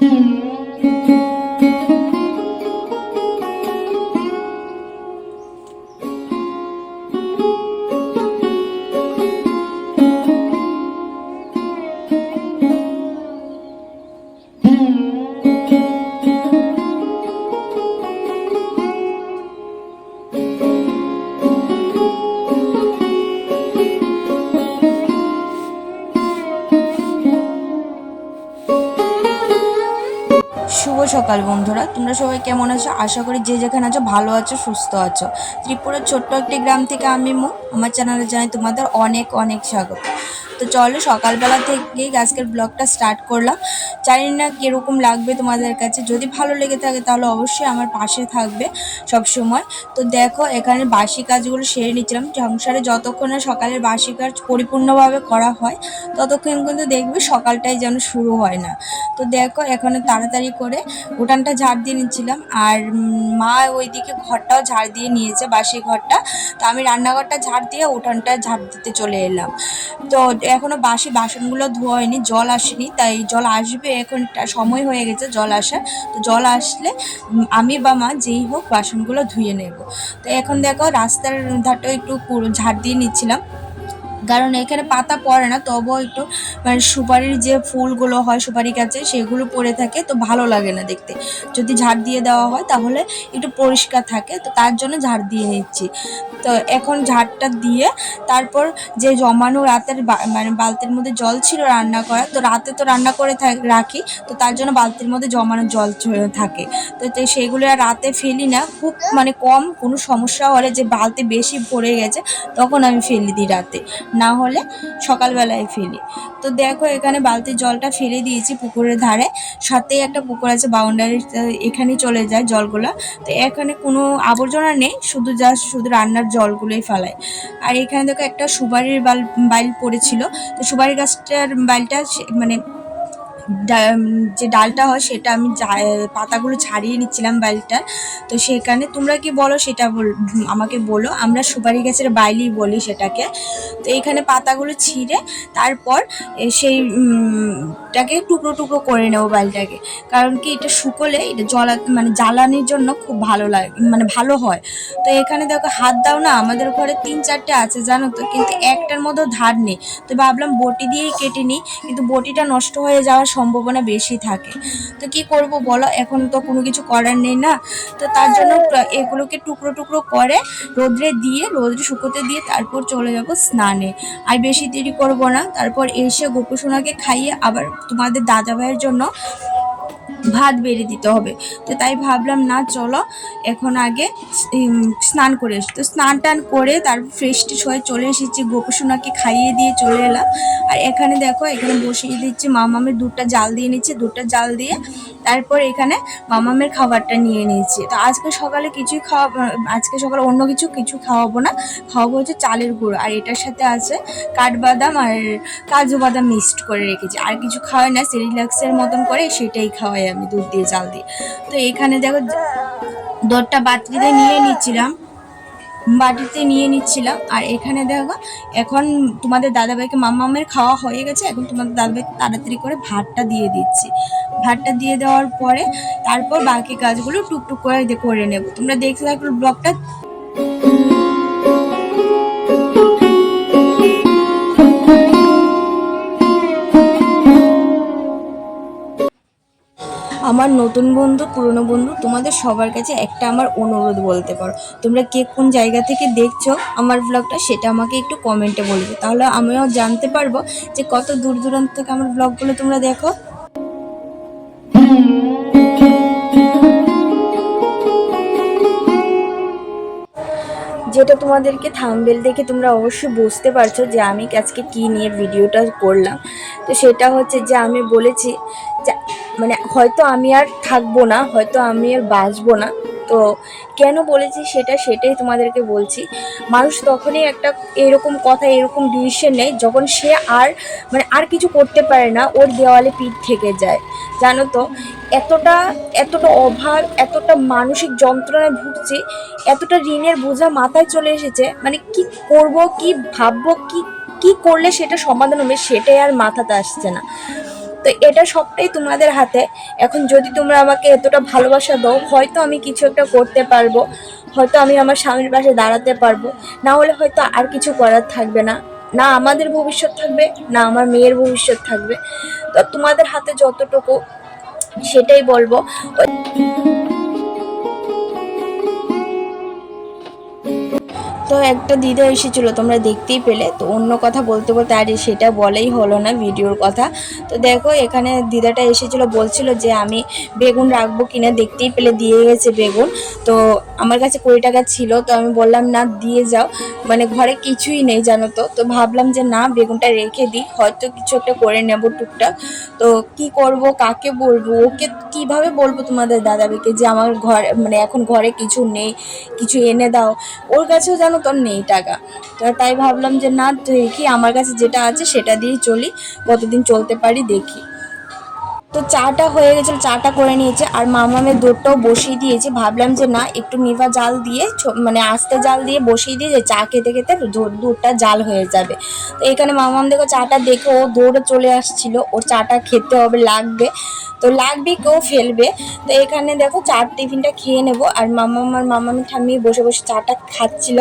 শুভ সকাল বন্ধুরা, তোমরা সবাই কেমন আছো? আশা করি যে যেখানে আছো ভালো আছো, সুস্থ আছো। ত্রিপুরার ছোট্ট একটি গ্রাম থেকে আমি আমার চ্যানেলে জানাই তোমাদের অনেক অনেক স্বাগত। তো চলো সকালবেলা থেকেই আজকের ব্লগটা স্টার্ট করলাম। জানি না কীরকম লাগবে তোমাদের কাছে। যদি ভালো লেগে থাকে তাহলে অবশ্যই আমার পাশে থাকবে সব সময়। তো দেখো এখানে বাসি কাজগুলো সেরে নিচ্ছিলাম। সংসারে যতক্ষণ না সকালের বাসি কাজ পরিপূর্ণভাবে করা হয় ততক্ষণ কিন্তু দেখবে সকালটাই যেন শুরু হয় না। তো দেখো এখানে তাড়াতাড়ি করে উঠানটা ঝাড় দিয়ে নিচ্ছিলাম, আর মা ওইদিকে ঘরটাও ঝাড় দিয়ে নিয়েছে, বাসি ঘরটা। তো আমি রান্নাঘরটা ঝাড় দিয়ে উঠানটা ঝাড় দিতে চলে এলাম। তো এখনো বাসি বাসনগুলো ধোয়া হয়নি, জল আসেনি, তাই জল আসবে, এখন সময় হয়ে গেছে জল আসার। তো জল আসলে আমি বা মা যেই হোক বাসনগুলো ধুয়ে নেব। তো এখন দেখো রাস্তার ধারটা একটু ঝাড় দিয়ে নিচ্ছিলাম, কারণ এখানে পাতা পড়ে না, তবুও একটু মানে সুপারির যে ফুলগুলো হয় সুপারি গাছে সেগুলো পড়ে থাকে, তো ভালো লাগে না দেখতে। যদি ঝাড় দিয়ে দেওয়া হয় তাহলে একটু পরিষ্কার থাকে, তো তার জন্য ঝাড় দিয়ে নিচ্ছি। তো এখন ঝাড়টা দিয়ে তারপর যে জমানো রাতের মানে বালতির মধ্যে জল ছিল রান্না করা, তো রাতে তো রান্না করে রাখি, তো তার জন্য বালতির মধ্যে জমানো জল থাকে। তো সেগুলো আর রাতে ফেলি না, খুব মানে কম কোনো সমস্যা হলে যে বালতি বেশি ভরে গেছে তখন আমি ফেলে দিই রাতে, না হলে সকালবেলায় ফেলি। তো দেখো এখানে বালতির জলটা ফেলে দিয়েছি পুকুরের ধারে, সাথেই একটা পুকুর আছে বাউন্ডারির, এখানেই চলে যায় জলগুলো। তো এখানে কোনো আবর্জনা নেই, শুধু রান্নার জলগুলোই ফেলায়। আর এখানে দেখো একটা সুপারির বাইল পড়েছিল, তো সুপারি গাছটার বাইলটা মানে যে ডালটা হয় সেটা আমি পাতাগুলো ছাড়িয়ে নিচ্ছিলাম বাইলটার। তো সেখানে তোমরা কি বলো সেটা আমাকে বলো, আমরা সুপারি গাছের বাইলই বলি সেটাকে। তো এইখানে পাতাগুলো ছিঁড়ে তারপর সেই টাকে টুকরো টুকরো করে নেবো বাইলটাকে, কারণ কি এটা শুকোলে এটা মানে জ্বালানির জন্য খুব ভালো লাগে, মানে ভালো হয়। তো এখানে দেখো হাত দাও না, আমাদের ঘরে 3-4টে আছে জানো তো, কিন্তু একটার মধ্যেও ধার নেই। তো ভাবলাম বটি দিয়েই কেটে নিই, কিন্তু বটিটা নষ্ট হয়ে যাওয়ার সম্ভাবনা বেশি থাকে। তো কি করব বলো, এখন তো কোনো কিছু করার নেই না। তো তার জন্য এগুলোকে টুকরো টুকরো করে রোদ্রে শুকোতে দিয়ে তারপর চলে যাব স্নানে। আর বেশি দেরি করব না, তারপর এসে গোপুসোনাকে খাইয়ে আবার তোমাদের দাদা ভাইয়ের জন্য ভাত বেড়ে দিতে হবে। তো তাই ভাবলাম না চলো এখন আগে স্নান করে এসি। তো স্নান টান করে তারপর ফ্রেশ ট্রেশ হয়ে চলে এসেছি, গোপুসোনাকে খাইয়ে দিয়ে চলে এলাম। আর এখানে দেখো এখানে বসিয়ে দিচ্ছি, মামামের দুধটা জাল দিয়ে নিচ্ছি, দুধটা জাল দিয়ে তারপর এখানে মামামের খাবারটা নিয়ে নিয়েছি। তো আজকে সকালে আজকে সকালে অন্য কিছু খাওয়াবো না, খাওয়াবো হচ্ছে চালের গুঁড়ো, আর এটার সাথে আছে কাঠবাদাম আর কাজু বাদাম মিক্সড করে রেখেছি। আর কিছু খাওয়াই না, সেরিল্যাক্সের মতন করে সেটাই খাওয়াই আমি দুধ দিয়ে চাল দিয়ে। তো এখানে দেখো দুধটা বাটিতে নিয়ে নিচ্ছিলাম। আর এখানে দেখো এখন তোমাদের দাদাভাইকে মামামের খাওয়া হয়ে গেছে, এখন তোমাদের দাদাভাইকে তাড়াতাড়ি করে ভাতটা দিয়ে দিচ্ছি। ভাতটা দিয়ে দেওয়ার পরে তারপর বাকি কাজগুলো টুকটুক করে নেব। তোমরা দেখতে থাকো ব্লগটা। আমার নতুন বন্ধু, পুরনো বন্ধু, তোমাদের সবার কাছে একটা আমার অনুরোধ বলতে পারো। তোমরা কে কোন জায়গা থেকে দেখছো আমার ব্লগটা সেটা আমাকে একটু কমেন্টে বলবে, তাহলে আমিও জানতে পারবো যে কত দূর দূরান্ত থেকে আমার ব্লগগুলো তোমরা দেখো। যেটা তোমাদেরকে থাম্বনেল দেখে তোমরা অবশ্যই বুঝতে পারছো যে আমি আজকে কী নিয়ে ভিডিওটা করলাম। তো সেটা হচ্ছে যে আমি বলেছি যে মানে হয়তো আমি আর থাকবো না, হয়তো আমি আর বাঁচবো না। তো কেন বলেছি সেটাই তোমাদেরকে বলছি। মানুষ তখনই একটা এরকম কথা, এরকম ডিসিশন নেয় যখন সে আর কিছু করতে পারে না, ওর দেওয়ালে পিঠ থেকে যায়। জানো তো এতটা এতটা অভাব, এতটা মানসিক যন্ত্রণায় ভুগছি, এতটা ঋণের বোঝা মাথায় চলে এসেছে, মানে কি করব, কি ভাববো, কি করলে সেটা সমাধান হবে সেটাই আর মাথাতে আসছে না। তো এটা সবটাই তোমাদের হাতে। এখন যদি তোমরা আমাকে এতটা ভালোবাসা দাও, হয়তো আমি কিছু একটা করতে পারবো, হয়তো আমি আমার স্বামীর পাশে দাঁড়াতে পারবো, না হলে হয়তো আর কিছু করার থাকবে না। না আমাদের ভবিষ্যৎ থাকবে, না আমার মেয়ের ভবিষ্যৎ থাকবে। তো তোমাদের হাতে যতটুকু, সেটাই বলবো। তো একটা দিদা এসেছিল, তোমরা দেখতেই পেলে। তো অন্য কথা বলতে বলতে আর সেটা বলেই হলো না ভিডিওর কথা। তো দেখো এখানে দিদাটা এসেছিল, বলছিল যে আমি বেগুন রাখবো কিনা, দেখতেই পেলে দিয়ে গেছে বেগুন। তো আমার কাছে 20 টাকা ছিল, তো আমি বললাম না দিয়ে যাও, মানে ঘরে কিছুই নেই জানো তো। তো ভাবলাম যে না বেগুনটা রেখে দিই, হয়তো কিছু একটা করে নেব টুকটাক। তো কি করব, কাকে বলবো, ওকে কিভাবে বলবো তোমাদের দাদাকে যে আমার ঘরে মানে এখন ঘরে কিছু নেই, কিছু এনে দাও। ওর কাছেও জানো তোর নেই টাকা। তো তাই ভাবলাম যে না দেখি আমার কাছে যেটা আছে সেটা দিয়েই চলি, কতদিন চলতে পারি দেখি। তো চাটা হয়ে গেছিলো, চাটা করে নিয়েছে, আর মামামের দুধটাও বসিয়ে দিয়েছি। ভাবলাম যে না একটু নিভা জাল দিয়ে মানে আস্তে জাল দিয়ে বসিয়ে দিয়ে যে চা খেতে খেতে দুধটা জাল হয়ে যাবে। তো এখানে মামাম দেখো চাটা দেখে ও দৌড়ে চলে আসছিল, ওর চাটা খেতে হবে, লাগবে। তো লাগবে, কেউ ফেলবে। তো এখানে দেখো চার টিফিনটা খেয়ে নেবো, আর মামাম আর মামামি ঠাম্মি বসে বসে চাটা খাচ্ছিল।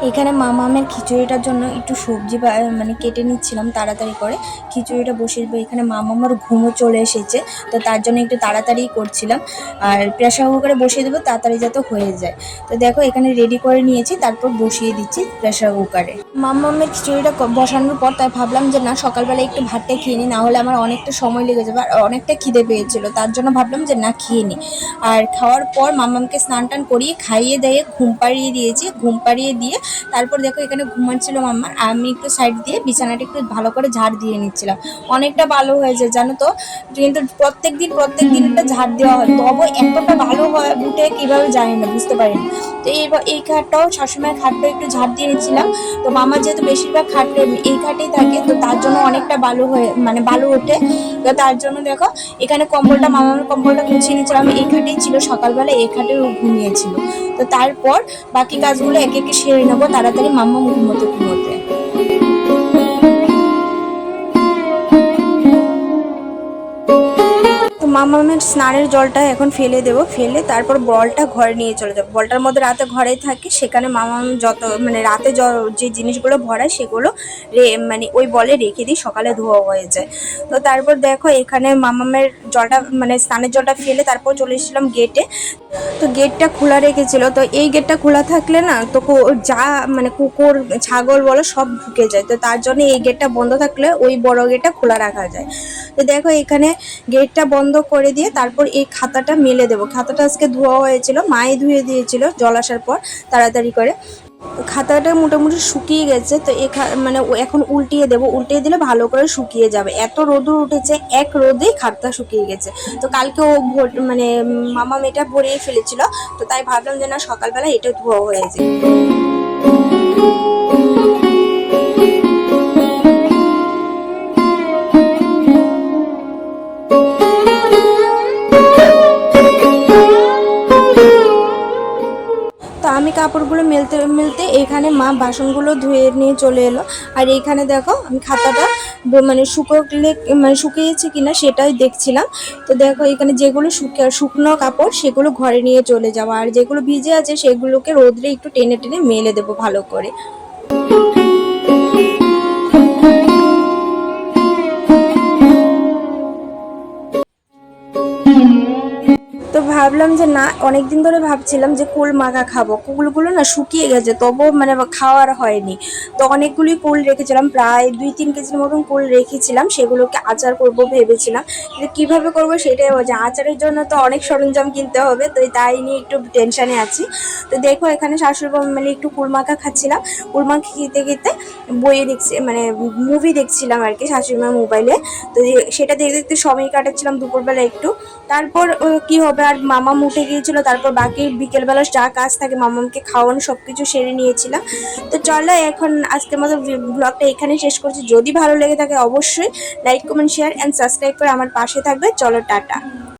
এখানে মামামের খিচুড়িটার জন্য একটু সবজি মানে কেটে নিচ্ছিলাম তাড়াতাড়ি করে, খিচুড়িটা বসিয়ে দেবো। এখানে মামামার ঘুমও চলে এসেছে, তো তার জন্য একটু তাড়াতাড়ি করছিলাম। আর প্রেসার কুকারে বসিয়ে দেবো তাড়াতাড়ি যাতে হয়ে যায়। তো দেখো এখানে রেডি করে নিয়েছি, তারপর বসিয়ে দিচ্ছি প্রেসার কুকারে। মামামের খিচুড়িটা বসানোর পর তাই ভাবলাম যে না সকালবেলা একটু ভাতটা খেয়ে নিই, না হলে আমার অনেকটা সময় লেগে যাবে, আর অনেকটা খিদে পেয়েছিল, তার জন্য ভাবলাম যে না খেয়ে নিই। আর খাওয়ার পর মামামকে স্নান টান করিয়ে খাইয়ে দিয়ে ঘুম পাড়িয়ে দিয়েছি। ঘুম পাড়িয়ে দিয়ে তারপর দেখো এখানে ঘুমাচ্ছিল মাম্মা, আমি একটু সাইড দিয়ে বিছানাটা একটু ভালো করে ঝাড় দিয়ে নিচ্ছিলাম। অনেকটা ভালো হয়েছে জানো তো, কিন্তু প্রত্যেক দিন একটা ঝাড় দেওয়া হয়, তবে এতটা ভালো হয় উঠে কীভাবে জানি না, বুঝতে পারি না। তো এই খাটটাও সবসময় খাটটা একটু ঝাড় দিয়ে নিচ্ছিলাম। তো মামা যেহেতু বেশিরভাগ খাটে এই খাটেই থাকে, তো তার জন্য অনেকটা ভালো হয়ে মানে ভালো ওঠে। তো তার জন্য দেখো এখানে কম্বলটা মামার কম্বলটা মুছিয়ে নিচ্ছিলাম, এই খাটেই ছিল সকালবেলা, এই খাটে ঘুমিয়েছিল। তো তারপর বাকি কাজগুলো একে একে সেরে নেবো তাড়াতাড়ি মাম্মা ঘুমোতে ঘুমোতে। তো মামামের স্নানের জলটা এখন ফেলে দেবো, ফেলে তারপর বলটা ঘরে নিয়ে চলে যাবো। বলটার মধ্যে রাতে ঘরেই থাকে, সেখানে মামাম যত মানে রাতে যে জিনিসগুলো ভরায় সেগুলো মানে ওই বলে রেখে দিই, সকালে ধোয়া হয়ে যায়। তো তারপর দেখো এখানে মামামের জলটা মানে স্নানের জলটা ফেলে তারপর চলে এসেছিলাম গেটে। তো গেটটা খোলা রেখেছিল, তো এই গেটটা খোলা থাকলে না তো যা মানে কুকুর ছাগল বলো সব ঢুকে যায়, তো তার জন্য এই গেটটা বন্ধ থাকলে ওই বড় গেটটা খোলা রাখা যায়। তো দেখো এখানে গেটটা বন্ধ করে দিয়ে তারপর এই খাতাটা মেলে দেবো। খাতাটা আজকে ধোয়া হয়েছিল, মায়ে ধুয়ে দিয়েছিল জল আসার পর তাড়াতাড়ি করে। খাতাটা মোটামুটি শুকিয়ে গেছে, তো মানে এখন উল্টিয়ে দেবো, উল্টিয়ে দিলে ভালো করে শুকিয়ে যাবে। এত রোদুর উঠেছে, এক রোদেই খাতা শুকিয়ে গেছে। তো কালকে ও মানে মামা মেয়েটা ভরিয়ে ফেলেছিল, তো তাই ভাবলাম যে না সকালবেলা এটা ধোয়া হয়ে যায়। তো আমি কাপড়গুলো মেলতে মেলতে এখানে মা বাসনগুলো ধুয়ে নিয়ে চলে এলো। আর এইখানে দেখো আমি খাতাটা মানে শুকিয়েছে কিনা সেটাই দেখছিলাম। তো দেখো এখানে যেগুলো শুকনো কাপড় সেগুলো ঘরে নিয়ে চলে যাওয়া, আর যেগুলো ভিজে আছে সেগুলোকে রোদ্রে একটু টেনে টেনে মেলে দেবো ভালো করে। তো ভাবলাম যে না অনেকদিন ধরে ভাবছিলাম যে কুল মাখা খাবো, কুলগুলো না শুকিয়ে গেছে, তবুও মানে খাওয়ার হয়নি। তো অনেকগুলি কুল রেখেছিলাম, প্রায় 2-3 কেজির মতন কুল রেখেছিলাম, সেগুলোকে আচার করব ভেবেছিলাম। কিন্তু কীভাবে করবো সেটাই হচ্ছে, আচারের জন্য তো অনেক সরঞ্জাম কিনতে হবে, তো তাই নিয়ে একটু টেনশানে আছি। তো দেখো এখানে শাশুড়ি মানে একটু কুল মাখা খাচ্ছিলাম, কুল মাখা খেতে খেতে বইয়ে দেখছি মানে মুভি দেখছিলাম আর কি শাশুড়িমার মোবাইলে। তো সেটা দেখতে দেখতে সময় কাটাচ্ছিলাম দুপুরবেলা একটু। তারপর কি হবে, আর মামা উঠে গিয়েছিল, তারপর বাকি বিকেলবেলা যা কাজ থাকে মামামকে খাওয়ানো সব কিছু সেরে নিয়েছিলাম। তো চলো এখন আজকের মতো ব্লগটা এখানে শেষ করছি। যদি ভালো লেগে থাকে অবশ্যই like comment share and subscribe করে আমার পাশে থাকবে। চলো টাটা।